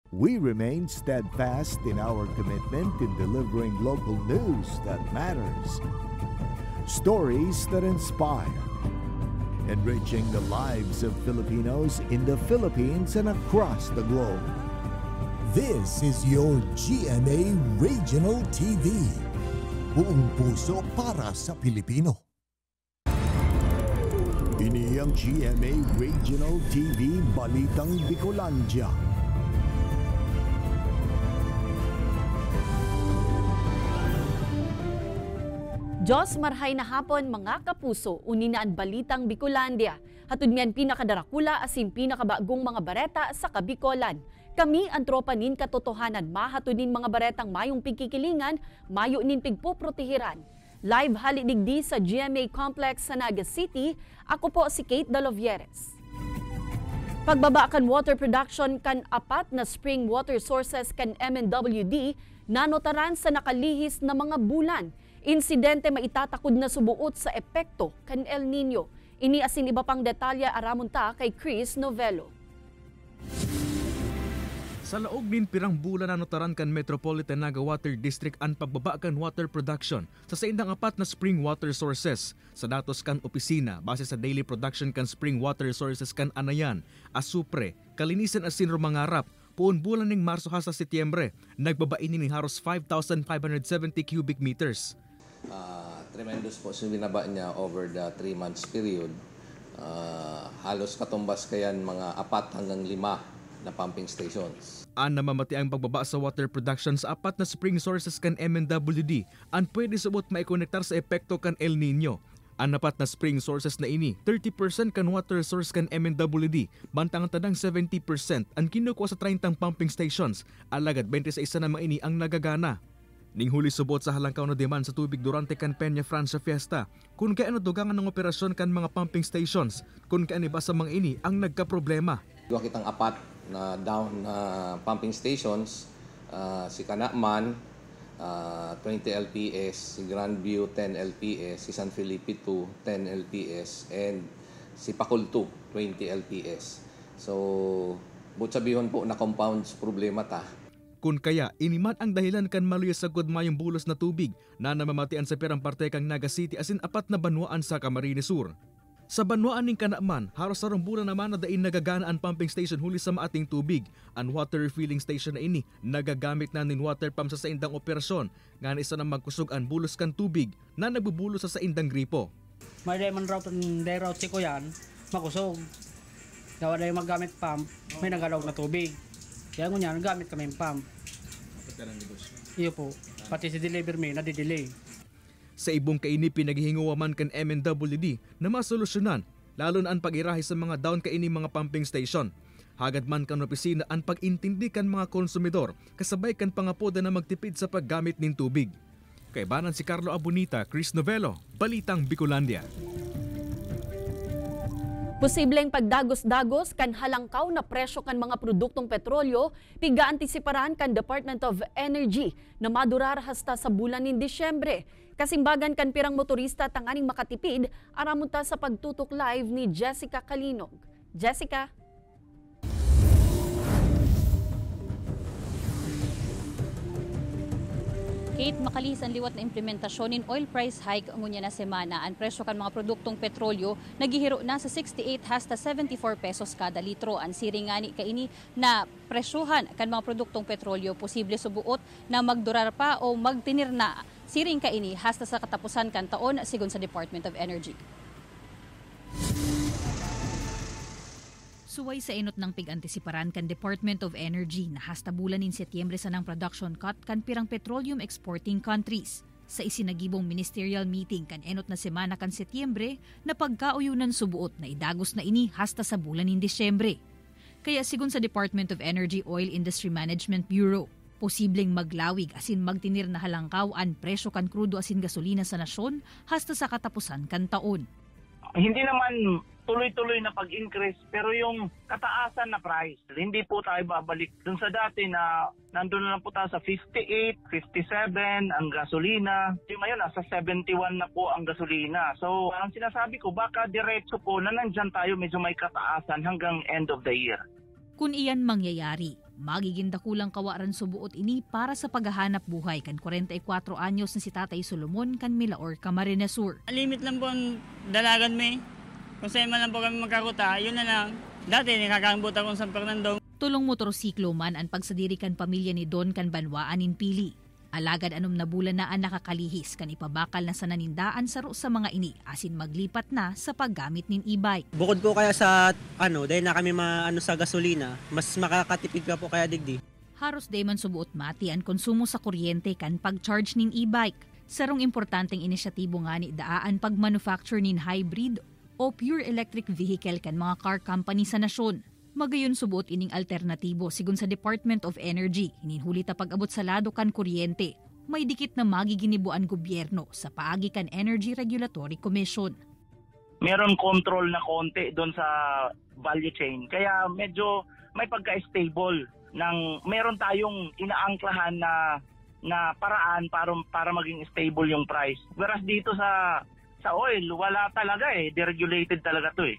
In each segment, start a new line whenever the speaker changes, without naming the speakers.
We remain steadfast in our commitment in delivering local news that matters. Stories that inspire. Enriching the lives of Filipinos in the Philippines and across the globe.
This is your GMA Regional TV. Buong puso para sa Pilipino. Ini ang GMA Regional TV Balitang Bicolandia.
Diyos marhay na hapon mga kapuso, unina ang Balitang Bicolandia. Hatod miyan pinakadarakula asin pinakabagong mga bareta sa Kabikolan. Kami ang tropa nin katotohanan, mahatod nin mga baretang mayong pigkikilingan, mayo nin pigpoprotehiran. Live halidigdi sa GMA Complex sa Naga City, ako po si Kate Dalovieres. Pagbaba kan water production kan apat na spring water sources kan MNWD, nanotaran sa nakalihis na mga bulan. Insidente maitatakod na subuot sa epekto kan El Nino. Ini asin iba pang detalya aramunta kay Chris Novello.
Sa laog nin pirang bulan nanotaran kan Metropolitan Naga Water District ang pagbaba kan water production sa saindang apat na spring water sources. Sa datos kan opisina, base sa daily production kan spring water sources kan Anayan, Asupre, Kalinisan asin Romangarap, puon bulan ning Marso hasta Setyembre, nagbabain ni haros 5,570 cubic meters.
Tremendous po yung binaba niya over the 3 months period. Halos katumbas kayan mga 4 hanggang 5 na pumping stations.
Ang namamati ang pagbaba sa water production sa apat na spring sources kan MNWD ang pwede subot maikonektar sa epekto kan El Nino. Ang apat na spring sources na ini, 30% kan water source kan MNWD, bantang tadang 70% ang kinukuha sa 30 pumping stations, alagad 26 na mga ini ang nagagana. Ning huli subot sa halangkaw na demand sa tubig durante kan Peña Francia Fiesta, kung kaano dugangan ng operasyon kan mga pumping stations, kung kaano ba sa mga ini ang nagka-problema.
Duwa kitang apat na down na pumping stations, si Kanakman, 20 LPS, si Grandview 10 LPS, si San Felipe 2 10 LPS, and si Pacul 2 20 LPS. So, but sabihon po na compounds problema ta.
Kung kaya, iniman ang dahilan kan maluya sa gudmayong bulos na tubig na namamatian sa pirang parte kang Naga City asin apat na banwaan sa Camarines Sur. Sa banwaan ning Kanakman, haros sarong bulan naman na dain nagagana ang pumping station huli sa maating tubig. Ang water refilling station na ini, nagagamit na nin water pump sa saindang operasyon, nga isa na magkusog ang bulos kan tubig na nagbubulos sa saindang gripo.
May diamond route and day route si Kuyan, makusog. Dawa dayo maggamit pump, may nagalog na tubig. Kaya ngunyan, nagamit kami yung pump. Iyo po, pati si deliver me, nadidelay.
Sa ibong kaini pinaghihinguwaman kan MNWD na masolusyonan, lalo na ang pag-irahe sa mga down kaini mga pumping station. Hagad man kan opisina ang pag-intindi kan mga konsumidor, kasabay kan pangapoda na magtipid sa paggamit nin tubig. Kaibanan si Carlo Abunita, Chris Novello, Balitang Bicolandia.
Posibleng pagdagos-dagos kan halangkaw na presyo kan mga produktong petrolyo, piga-antisiparan kan Department of Energy na madurar hasta sa bulan nin Disyembre. Kasimbagan kan pirang motorista tanganing makatipid, aramunta sa pagtutok live ni Jessica Kalinog. Jessica?
Kate, makalis ang liwat na implementasyon in oil price hike ngunya na semana. Ang presyo kan mga produktong petrolyo nagihiro na sa 68 hasta 74 pesos kada litro. Ang siringani kaini na presyohan kan mga produktong petrolyo posible subuot na magdurar pa o magtinir na siring kaini hasta sa katapusan kan taon sigon sa Department of Energy.
Suway sa enot ng pig-antisiparan kan Department of Energy na hasta bulan in Setyembre sa ng production cut kan pirang petroleum exporting countries. Sa isinagibong ministerial meeting kan enot na semana kan Setyembre na pagkauyunan subuot na idagos na ini hasta sa bulan in Disyembre. Kaya sigon sa Department of Energy Oil Industry Management Bureau, posibleng maglawig asin magtinir na halangkaw ang presyo kan krudo asin gasolina sa nasyon hasta sa katapusan kan taon.
Hindi naman tuloy-tuloy na pag-increase pero yung kataasan na price, hindi po tayo babalik dun sa dati na nandun na lang po tayo sa 58, 57 ang gasolina. Yung ngayon nasa 71 na po ang gasolina. So ang sinasabi ko baka diretso po na nandyan tayo medyo may kataasan hanggang end of the year.
Kung iyan mangyayari, magiging dakulang kawaran subuot ini para sa paghahanap buhay kan 44 anyos na si Tatay Solomon kan Milaor, Camarines Sur.
Limit lang po ang dalagan may. Kung saan man lang po kami magkakuta, yun na lang. Dati nakakambot akong San Fernando.
Tulong motorsiklo man ang pagsadiri kan pamilya ni Don kan Banwaan in Pili. Alagad anom na bulan na ang nakakalihis kan ipabakal na sa nanindaan saro sa mga ini asin maglipat na sa paggamit nin e-bike.
Bukod po kaya sa dahil na kami sa gasolina, mas makakatipid ka po kaya digdi.
Haros day man subuot mati ang konsumo sa kuryente kan pag-charge nin e-bike. Sarong importanteng inisyatibo nga ni daan pag-manufacture nin hybrid o pure electric vehicle kan mga car company sa nasyon. Magayon subuot ining alternatibo sigun sa Department of Energy, hininhuli ta pag-abot sa lado kan kuryente. May dikit na magiginibuan gobyerno sa paagi kan Energy Regulatory Commission.
Meron control na konti doon sa value chain. Kaya medyo may pagka-stable ng meron tayong inaangklahan na paraan para maging stable yung price. Whereas dito sa oil, wala talaga deregulated talaga 'to .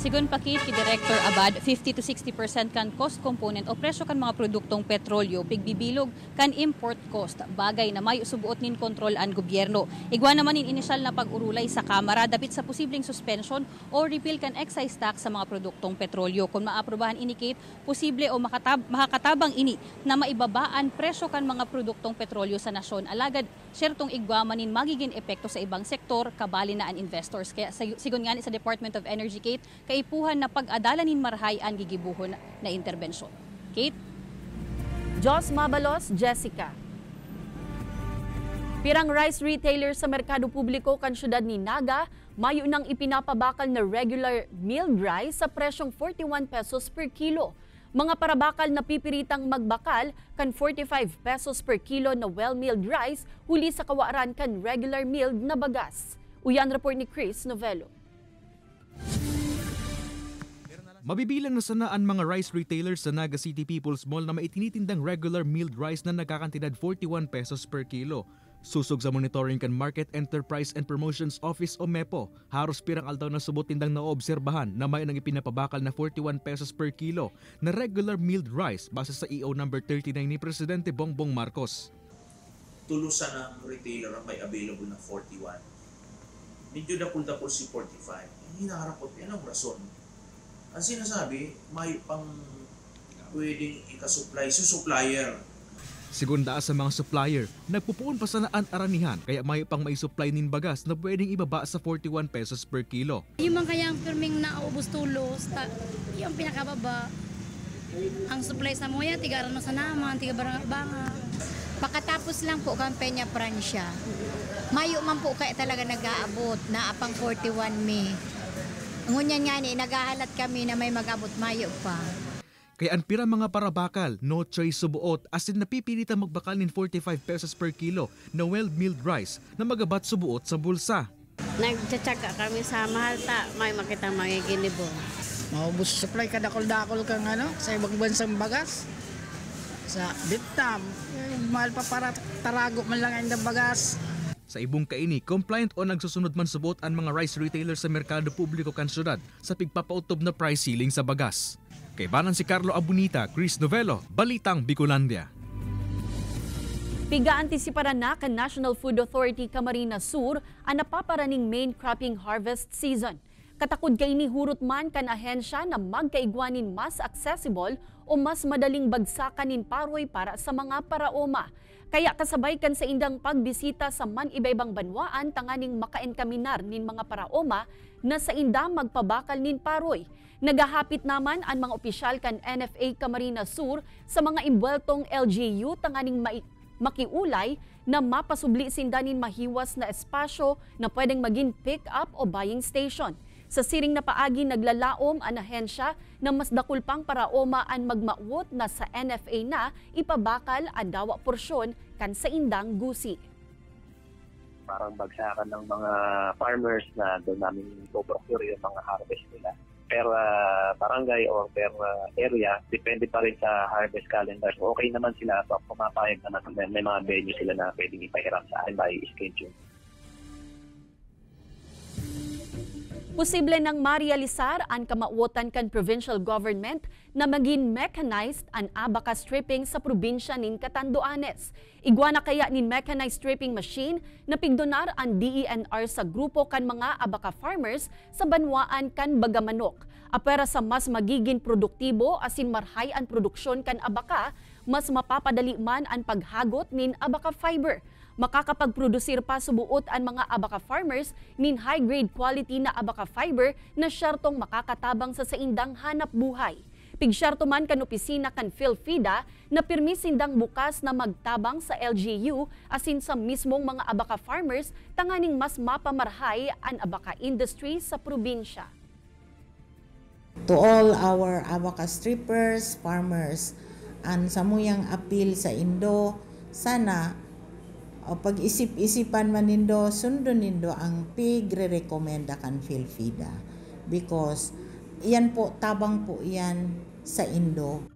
Sigun pakit ki Director Abad, 50 to 60% kan cost component o presyo kan mga produktong petrolyo pigbibilog kan import cost, bagay na may subuot nin kontrol an gobyerno. Igwa naman in inisyal na pag-urulay sa Kamara dapit sa posibleng suspension o repeal kan excise tax sa mga produktong petrolyo. Kung maaprobahan inikit, posible o makakatabang ini na maibabaan presyo kan mga produktong petrolyo sa nasyon. Alagad, syertong igwa manin magiging epekto sa ibang sektor, kabali na an investors. Kaya sigun nga ni sa Department of Energy, Kate, kaipuhan na pag-adalanin marhay ang gigibuhon na interbensyon. Kate?
Jos Mabalos, Jessica. Pirang rice retailer sa merkado publiko kan syudad ni Naga, mayo nang ipinapabakal na regular milled rice sa presyong 41 pesos per kilo. Mga parabakal na pipiritang magbakal kan 45 pesos per kilo na well-milled rice huli sa kawaran kan regular milled na bagas. Uyan report ni Chris Novello.
Mabibilang na sana ang mga rice retailers sa Naga City People's Mall na maitinitindang regular milled rice na nagkakantidad 41 pesos per kilo. Susog sa monitoring kan Market Enterprise and Promotions Office o MEPO, haros pirang aldaw na subot tindang naobserbahan na may nang ipinapabakal na 41 pesos per kilo na regular milled rice base sa EO number 39 ni Presidente Bongbong Marcos.
Tulusan ng retailer ang may available na 41. Medyo napulta po si 45. Hindi nakarakot. Yan ang rason. Ang sinasabi, may pang pwedeng ikasupply sa supplier.
Segunda sa mga supplier, nagpupuon pa sa naan aranihan kaya may pang supply nin bagas na pwedeng ibaba sa 41 pesos per kilo.
Yung mga kayang pirming naubos tulos, yung pinakababa. Ang supply sa moya, tigaran mo sa naman, tiga barang-banga.
Pakatapos lang po kampanya Pransya, mayo man po kaya talaga nag-aabot na apang 41 May. Ngunyan nga ni, naghahalat kami na may mag-abot mayo pa.
Kaya ang pira mga parabakal, no choice subuot, asin napipilitan magbakal nin 45 pesos per kilo na well-milled rice na magabat subuot sa bulsa.
Nagtsatsaga kami sa mahal ta, may makita magiginibo.
Maubos supply ka dakol-dakol kang sa ibang bansang bagas. Sa Vietnam, mahal pa para tarago man lang ang bagas.
Sa ibong kaini, compliant o nagsusunod man subot ang mga rice retailers sa merkado publiko kan syudad sa pigpapautob na price ceiling sa bagas. Kay banan si Carlo Abunita, Chris Novello, Balitang Bicolandia.
Piga-antisiparan na kan National Food Authority Camarines Sur ang napaparaning main cropping harvest season. Katakod kay ni hurot man kan ahensya na magkaigwanin mas accessible o mas madaling bagsakan nin paroy para sa mga paraoma. Kaya kasabay kan sa indang pagbisita sa man iba-ibang banwaan tanganing makaenkaminar nin mga paraoma na sa indang magpabakal nin paroy. Nagahapit naman ang mga opisyal kan NFA Camarines Sur sa mga imbueltong LGU tanganing makiulay na mapasubli sindanin mahiwas na espasyo na pwedeng maging pick-up o buying station. Sa siring na paagi naglalaom ang ahensya na mas dakul pang paraoma ang magmaot na sa NFA na ipabakal ang dawa porsyon kan sa indang gusi.
Parang bagsakan ng mga farmers na doon namin ipoprocure yung mga harvest nila. Per barangay or per area, depende pa rin sa harvest calendar. So okay naman sila, so pumapayag na may mga venue sila na pwedeng ipahiram sa akin by schedule.
Posible nang marealisar ang kamauotan kan provincial government na maging mechanized ang abaka stripping sa probinsya nin Catanduanes. Igwa na kaya nin mechanized stripping machine na pigdonar ang DENR sa grupo kan mga abaka farmers sa banwaan kan Bagamanok. Apera sa mas magiging produktibo asin marhay ang produksyon kan abaka, mas mapapadali man ang paghagot nin abaka fiber. Makakapagprodusir pa subuot ang mga abaka farmers nin high-grade quality na abaka fiber na syartong makakatabang sa saindang hanap buhay. Pigsyarto man kan opisina kan PhilFida na pirmisindang bukas na magtabang sa LGU asin sa mismong mga abaka farmers tanganing mas mapamarhay ang abaka industry sa probinsya.
To all our abaka strippers, farmers, and samuyang appeal sa Indo, sana o pag-isip-isipan man nindo, sundon nindo ang pigre-recommenda kan PhilFida. Because yan po, tabang po yan sa Indo.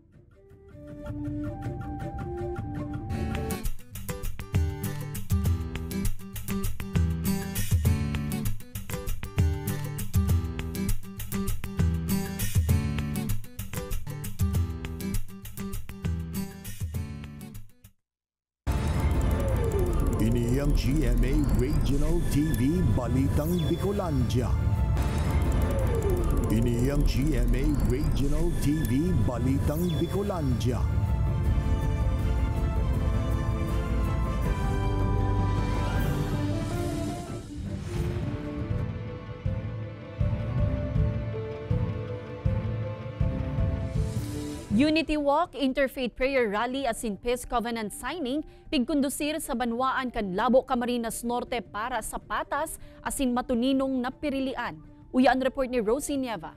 Ini ang GMA Regional TV Balitang Bicolandia. Ini ang GMA Regional TV Balitang Bicolandia.
Unity Walk, Interfaith Prayer Rally asin Peace Covenant Signing pigkondusir sa banwaan kan Labo, Camarines Norte para sa patas asin matuninong napirilian. Uyaan report ni Rosie Nieva.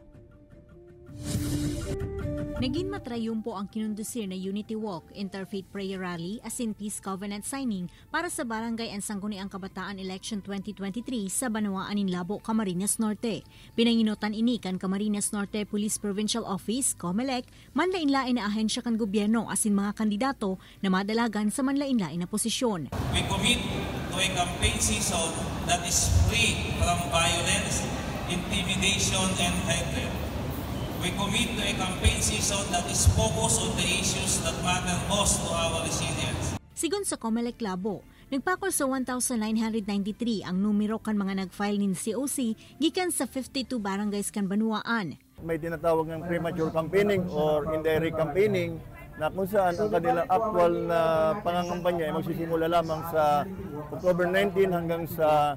Naging matrayumpo ang kinundusir na Unity Walk, Interfaith Prayer Rally asin Peace Covenant Signing para sa Barangay and Sangguniang Kabataan Election 2023 sa Banwaan in Labo, Camarines Norte. Pinanginutan ini kan Camarines Norte Police Provincial Office, COMELEC, manlain-lain na ahensya kan gobyerno asin mga kandidato na madalagan sa manlain-lain na posisyon.
We commit to a campaign season that is free from violence, intimidation, and hatred. We commit to a campaign season that is focused on the issues that matter most to our residents.
Sigon sa COMELEC Labo, nagpakol sa 1,993 ang numero kan mga nag-file nin COC gikan sa 52 barangays kan Banwaan.
May tinatawag ng premature campaigning or indirect campaigning na kung saan ang kanilang actual na pangangampanya ay magsisimula lamang sa October 19 hanggang sa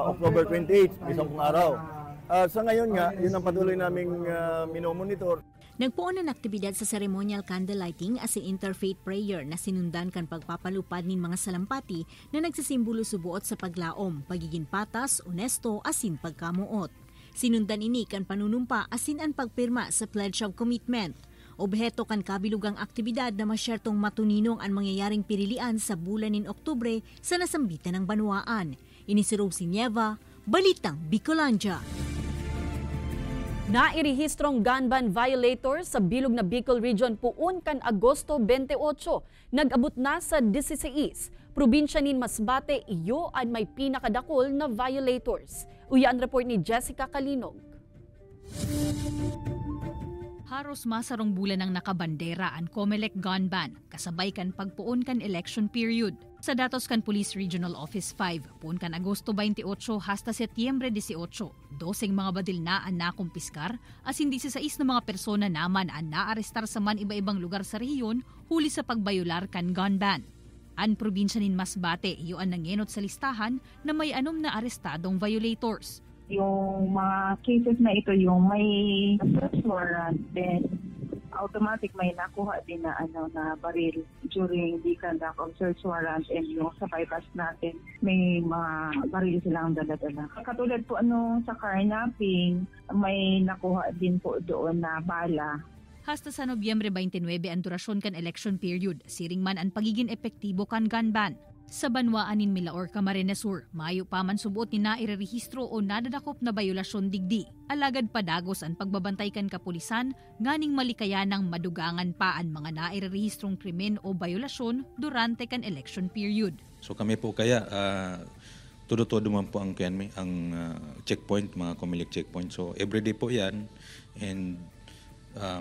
October 28, isang araw. Sa ngayon nga, yun ang patuloy naming minomonitor.
Nagpuon ng aktibidad sa ceremonial candlelighting as in interfaith prayer na sinundan kan pagpapalupad nin mga salampati na nagsisimbolo subuot sa paglaom, pagiging patas, onesto, asin pagkamuot. Sinundan ini kan panunumpa asin ang pagpirma sa Pledge of Commitment. Obheto kan kabilugang aktibidad na masyertong matuninong ang mangyayaring pirilian sa bulan nin Oktubre sa nasambitan ng Banwaan. Ini si Rosie Nieva, Balitang Bicolandia.
Nairehistrong gun ban violator sa bilog na Bicol Region puun kan Agosto 28. Nag-abot na sa 16. Probinsya nin Masbate, iyo ay may pinakadakol na violators. Uyaan report ni Jessica Kalinog.
Haros masarong bulan ang nakabandera ang COMELEC gun ban, kasabay kan pagpuon kan election period. Sa datos kan Police Regional Office 5, puon kan Agosto 28 hasta Setyembre 18, 12 mga badil na ang nakumpiskar, as hindi 16 na mga persona naman ang naarestar sa man iba-ibang lugar sa rehiyon huli sa pagbayular kan gun ban. Ang probinsya nin Masbate, iyo ang nangenot sa listahan na may anom na arestadong violators.
Yung mga cases na ito, yung may search warrant, then automatic may nakuha din na na baril during the conduct of search warrant, and yung sa bypass natin may mga baril silang dala-dala. Katulad po sa carnapping, may nakuha din po doon na bala.
Hasta sa Nobyembre 29 ang durasyon kan election period, siring man ang pagiging epektibo kan gun ban. Sa Banwaan nin Milaor, Camarines Sur, mayo pa man subuot ni nairerehistro o nadadakop na bayolasyon digdi. Alagad padagos ang pagbabantay kan kapulisan, nganing malikayanang madugangan pa ang mga nairerehistrong krimen o bayolasyon durante kan election period.
So kami po kaya todo man po ang checkpoint, mga Comelec checkpoint. So everyday po yan and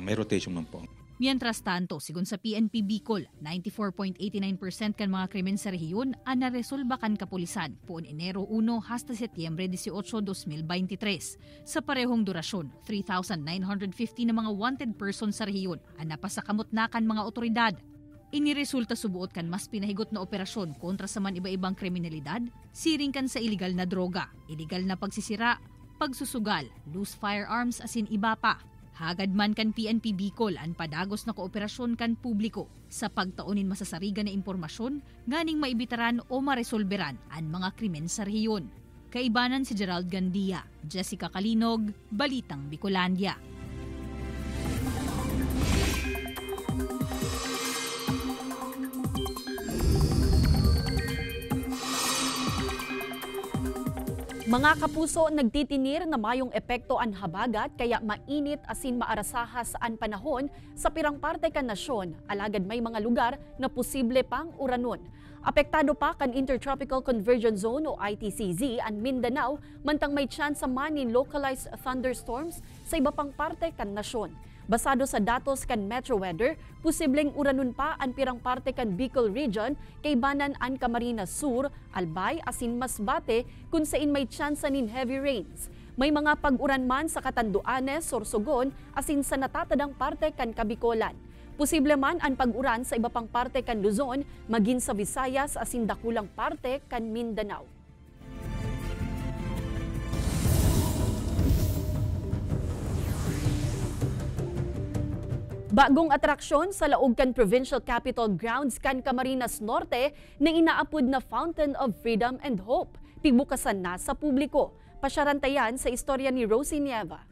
may rotation man po.
Mientras tanto, sigon sa PNP Bicol, 94.89% kan mga krimen sa rehiyon ang naresolba kan kapulisan poon Enero 1 hasta Setyembre 18, 2023. Sa parehong durasyon, 3,950 na mga wanted person sa rehiyon ang napasakamot na kan mga otoridad. Iniresulta subuot kan mas pinahigot na operasyon kontra sa man iba-ibang kriminalidad, siring kan sa iligal na droga, iligal na pagsisira, pagsusugal, loose firearms asin iba pa. Hagad man kan PNP Bicol ang padagos na kooperasyon kan publiko sa pagtaunin masasarigan na impormasyon ganing maibitaran o maresolberan ang mga krimen sa rehiyon. Kaibanan si Gerald Gandia, Jessica Kalinog, Balitang Bicolandia.
Mga kapuso, nagtitinir na mayong epekto ang habagat kaya mainit asin maarasahas ang panahon sa pirang parte kan nasyon, alagad may mga lugar na posible pang uranon. Apektado pa kan Intertropical Convergence Zone o ITCZ ang Mindanao, mantang may chance man in localized thunderstorms sa iba pang parte kan nasyon. Basado sa datos kan Metro Weather, posibleng uranon pa ang pirang parte kan Bicol Region, kaibanan ang Camarines Sur, Albay, asin Masbate, kung saan may chance nin heavy rains. May mga pag-uran man sa Catanduanes, Sorsogon, asin sa natatadang parte kan Kabicolan. Posible man ang pag-uran sa iba pang parte kan Luzon, maging sa Visayas, asin dakulang parte kan Mindanao. Bagong atraksyon sa laog kan Provincial Capitol Grounds kan Camarines Norte na inaapod na Fountain of Freedom and Hope. Pigbukasan na sa publiko. Pasyarantayan sa istorya ni Rosie Nieva.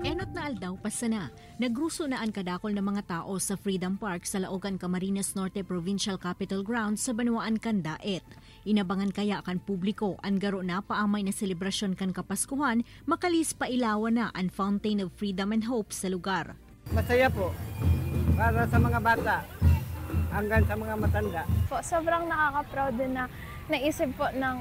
Enot na aldaw pasana, nagruso na ang kadakol ng mga tao sa Freedom Park sa laogan Camarines Norte Provincial Capitol Grounds sa Banuan kan Daet. Inabangan kaya kan publiko ang garo na paamay na selebrasyon kan Kapaskuhan, makalis pa ilawan na ang Fountain of Freedom and Hope sa lugar.
Masaya po para sa mga bata hanggang sa mga matanda.
Po, sobrang nakaka-proud din na naisip po ng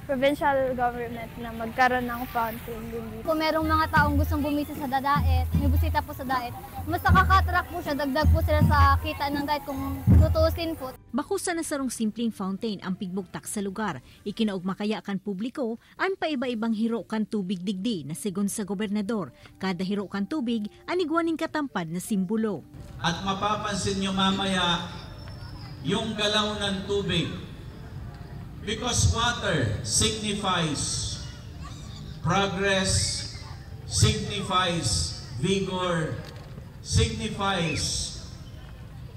provincial government na magkaroon ng fountain din.
Kung merong mga taong gustong bumisi sa Daet, may busita po sa Daet, mas nakaka-attract po siya, dagdag po sila sa kita ng Daet kung tutuusin po.
Bakusan na sarong simpleng fountain ang pigbugtak sa lugar. Ikinaugma kaya kan publiko ang paiba-ibang hiro kan tubig digdi na sigon sa gobernador. Kada hiro kan tubig anigwaning katampad na simbolo.
At mapapansin nyo mamaya yung galaw ng tubig. Because water signifies progress, signifies vigor, signifies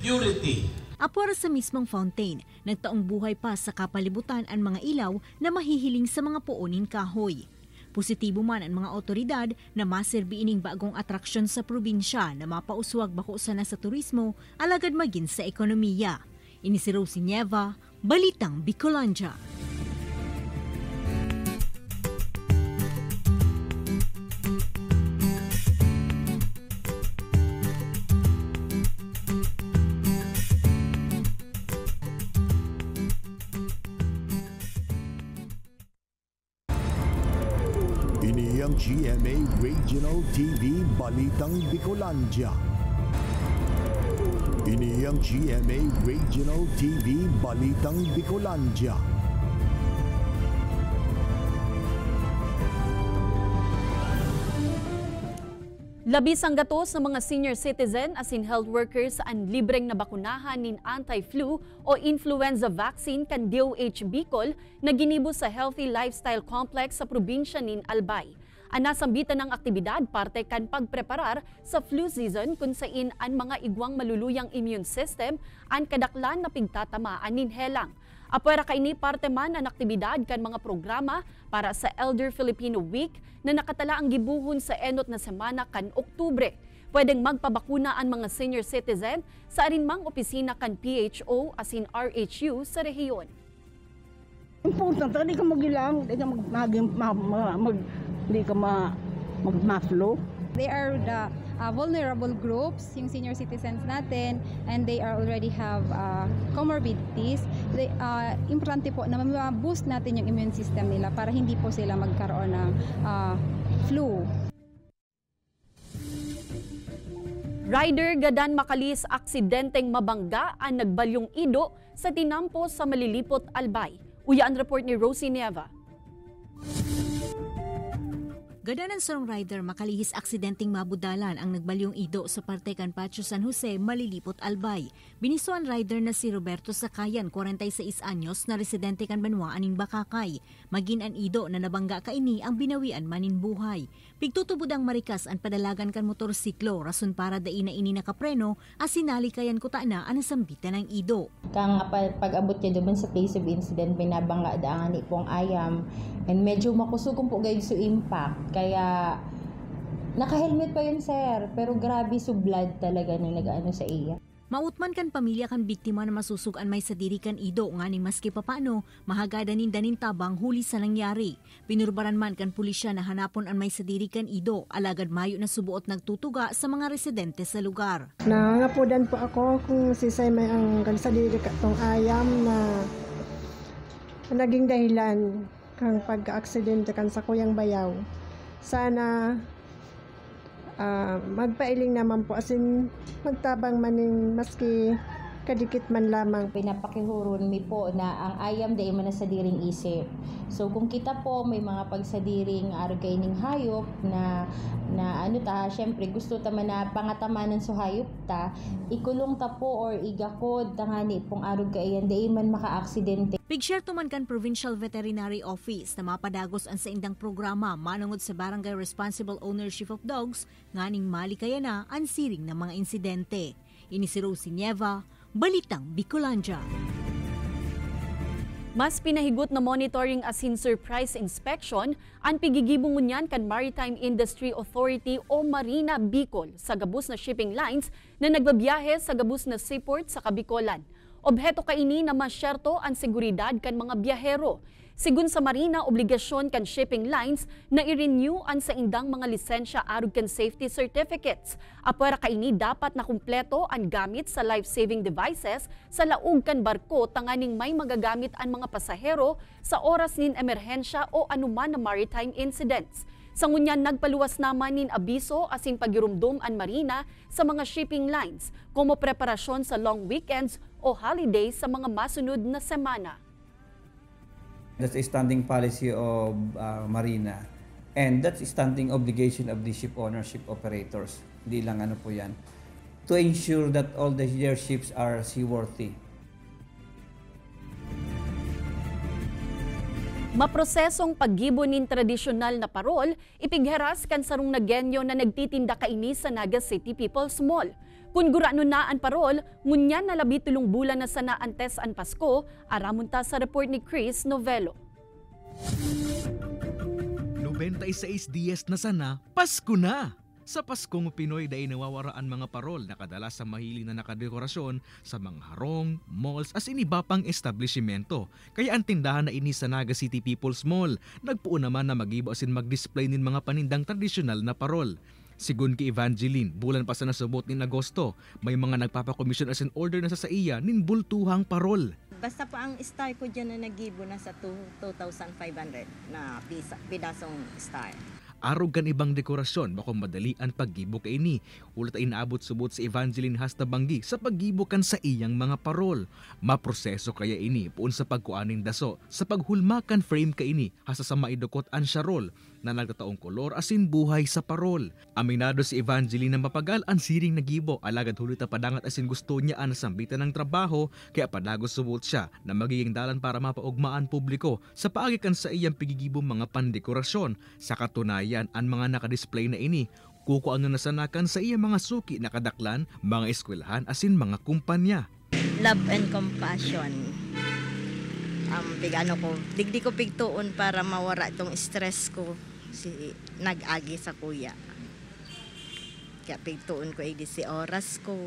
purity.
Apora sa mismong fountain, nagtaong buhay pa sa kapalibutan ang mga ilaw na mahihiling sa mga puonin kahoy. Positibo man ang mga otoridad na maserbi ining bagong atraksyon sa probinsya na mapauswag bakusa na sa turismo, alagad maging sa ekonomiya. Ini si Rosie Nieva, Balitang Bicolandia.
Ini ang GMA Regional TV Balitang Bicolandia. Ini ang GMA Regional TV Balitang Bicolandia.
Labis ang gatos ng mga senior citizen asin health workers ang libreng nabakunahan nin anti-flu o influenza vaccine kan DOH Bicol na ginibo sa Healthy Lifestyle Complex sa probinsya nin Albay. Ang nasambitan ng aktibidad parte kan pagpreparar sa flu season kung saan ang mga igwang maluluyang immune system ang kadaklan na pigtatamaan nin helang. Apwera kaini parte man ang aktibidad kan mga programa para sa Elder Filipino Week na nakatala ang gibuhon sa enot na semana kan Oktubre. Pwedeng magpabakuna ang mga senior citizen sa arinmang opisina kan PHO asin RHU sa rehiyon.
Important, hindi ka magilang, hindi ka mag-maflo.
They are the
vulnerable groups, yung senior citizens natin, and they already have comorbidities. Importante po na ma-boost natin yung immune system nila para hindi po sila magkaroon ng flu.
Rider gadan makalis aksidenteng mabangga ang nagbalyong Ido sa tinampo sa Malilipot, Albay. Uya ang report ni Rosie Nieva.
Gadanan sarong rider makalihis aksidenteng mabudalan ang nagbalyong Ido sa parte kan Patio San Jose, Malilipot, Albay. Binisuan rider na si Roberto Sakayan, 46 anyos, na residente kan Banwa aning Bakakay. Magin an Ido na nabangga kaini ang binawian manin buhay. Pigtutubod ang marikas ang padalagan kan motorsiklo, rason para dai na ini nakapreno, asinali kayan kuta na ang nasambitan ng Ido.
Kang pag-abot niya doon sa place of incident, binabangga daan ni pong ayam, and medyo makusugong po gayud sa impact. Kaya naka-helmet pa yun, sir, pero grabe sublad talaga na nag-ano sa iya.
Mautman kan pamilya kan biktima na masusugan may sadiri kan Ido nganing maski papano mahagadanin danin tabang huli sa nangyari. Pinurbaran man kan pulisya na hanapon ang may sadiri kan Ido, alagad mayo na subuot nagtutuga sa mga residente sa lugar.
Nangapudan po ako kung sisay may ang sadiri katong ayam na naging dahilan kang pag-aksidente kan sa Kuyang Bayaw. Sana magpailing naman po, asin magtabang maning maski kadikit man lamang.
Pinapakihuron mi po na ang ayam dahil man sa diring isip. So kung kita po may mga pagsadiring argaining hayop na syempre gusto ta man na pangatamanan sa hayop ta, ikulong ta po or igakod tangani pong argayan dahil man maka-aksidente.
Pigshare tuman kan Provincial Veterinary Office na mapadagos ang sa indang programa manungod sa Barangay Responsible Ownership of Dogs nganing malikaya na ang siring ng mga insidente. Ini si Rosie Nieva, Balitang Bicolandia.
Mas pinahigot na monitoring asin surprise inspection ang pigigibungunyan kan Maritime Industry Authority o Marina Bicol sa gabus na shipping lines na nagbabiyahe sa gabus na seaport sa Kabicolan. Obheto kaini na masyerto ang seguridad kan mga biyahero. Sigun sa Marina, obligasyon kan shipping lines na i-renew ang sa indang mga lisensya arug kan safety certificates. Apara kaini dapat na kumpleto ang gamit sa life-saving devices sa laug kan barko tanganing may magagamit ang mga pasahero sa oras nin emerhensya o anuman na maritime incidents. Sa ngunyan nagpaluwas naman nin abiso asin pagirumdum ang Marina sa mga shipping lines como preparasyon sa long weekends o holidays sa mga masunod na semana.
That's a standing policy of Marina, and that's a standing obligation of the ship ownership operators. Hindi lang ano po yan. To ensure that all their ships are seaworthy.
Maprosesong paggibonin tradisyonal na parol, ipigheras kan sarong nagenyo na nagtitinda kaini sa Naga City People's Mall. Kung gurano na ang parol, ngunyan na 17 bulan na sana antes ang Pasko, aramunta sa report ni Chris Novelo.
96 dias na sana, Pasko na! Sa Paskong Pinoy dahil nawawaraan mga parol na kadala sa mahiling na nakadekorasyon sa mga harong, malls as iniba pang establishmento. Kaya ang tindahan na ini sa Naga City People's Mall, nagpuon naman na mag-ibo asin mag-display nin mga panindang tradisyonal na parol. Sigun kay Evangeline, bulan pa sa nasubot nin Agosto, may mga nagpapakomisyon asin order na sa iya nin bultuhang parol.
Basta po ang star ko dyan na nagibo na sa 2,500 na pidasong star.
Arog kan ibang dekorasyon, bako madali ang paggibo kay ini. Ulat ay inaabot subot si Evangeline Hastabanggi sa paggibo kan sa iyang mga parol. Maproseso kaya ini puon sa pagkuaning daso, sa paghulmakan frame kay ini, hasta sa maidukot ang syarol na nagtataong kolor asin buhay sa parol. Aminado si Evangeline na mapagal ang siring nagibo, alagad hulit na padangat asin gusto niya ang nasambitan ng trabaho, kaya padagos subot siya na magiging dalan para mapaugmaan publiko sa paagikan sa iyang pigigibong mga pandekorasyon. Sa katunayan, ang mga nakadisplay na ini, kukuan na nasanakan sa iyang mga suki na kadaklan, mga eskwelahan asin mga kumpanya.
Love and compassion. Digdi ko pigtuon para mawara itong stress ko. Nag-agi sa kuya. Kaya pigtuon ko si oras ko.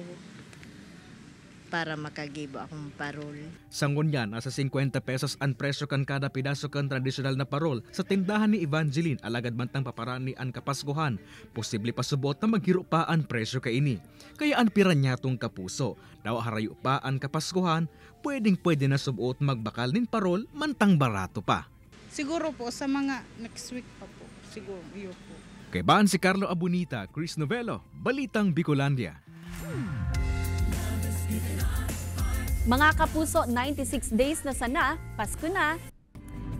para makagibo akong parol.
Sangon yan, nasa 50 pesos ang presyo kan kada pidaso kan tradisyonal na parol sa tindahan ni Evangeline alagad mantang paparani ang kapaskuhan. Posible pa subot na maghiro pa ang presyo kaini. Kaya ang pira niya tong kapuso. Daw harayo pa ang kapaskuhan, pwede na subot magbakal nin parol mantang barato pa.
Siguro po sa mga next week pa po. Siguro, iyo po.
Kay Baan si Carlo Abunita, Chris Novelo, Balitang Bicolandia.
Mga kapuso, 96 days na sana, Pasko na.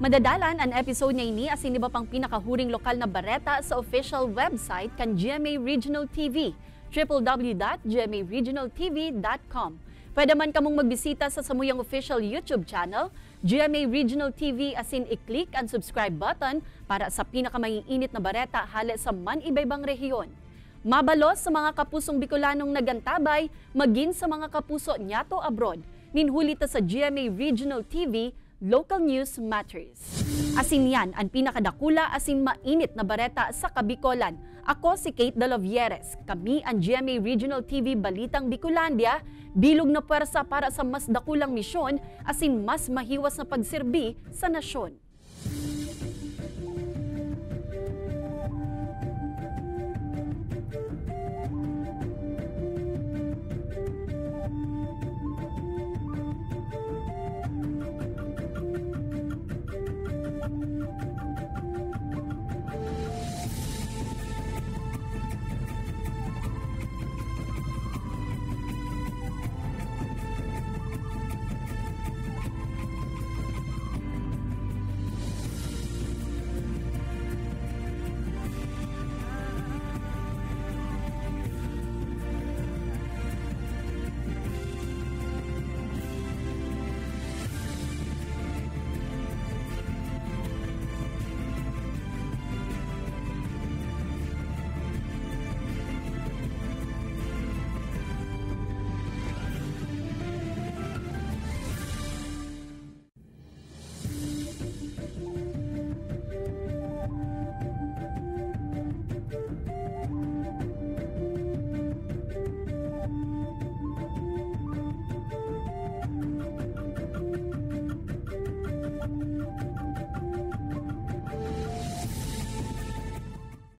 Madadalan ang episode niya ini asin iba pang pinakahuring lokal na bareta sa official website kan GMA Regional TV, www.gmaregionaltv.com. Pwede man kamong magbisita sa samuyang official YouTube channel, GMA Regional TV asin i-click ang subscribe button para sa pinakamaiinit na bareta hale sa man-ibaybang rehiyon. Mabalos sa mga kapusong Bicolanong nagantabay, maging sa mga kapuso nyato abroad, ninhulita sa GMA Regional TV, Local News Matters. Asin yan ang pinakadakula asin mainit na bareta sa Kabicolan. Ako si Kate Dalovieres. Kami ang GMA Regional TV Balitang Bicolandia, bilog na puwersa para sa mas dakulang misyon asin mas mahiwas na pagserbi sa nasyon.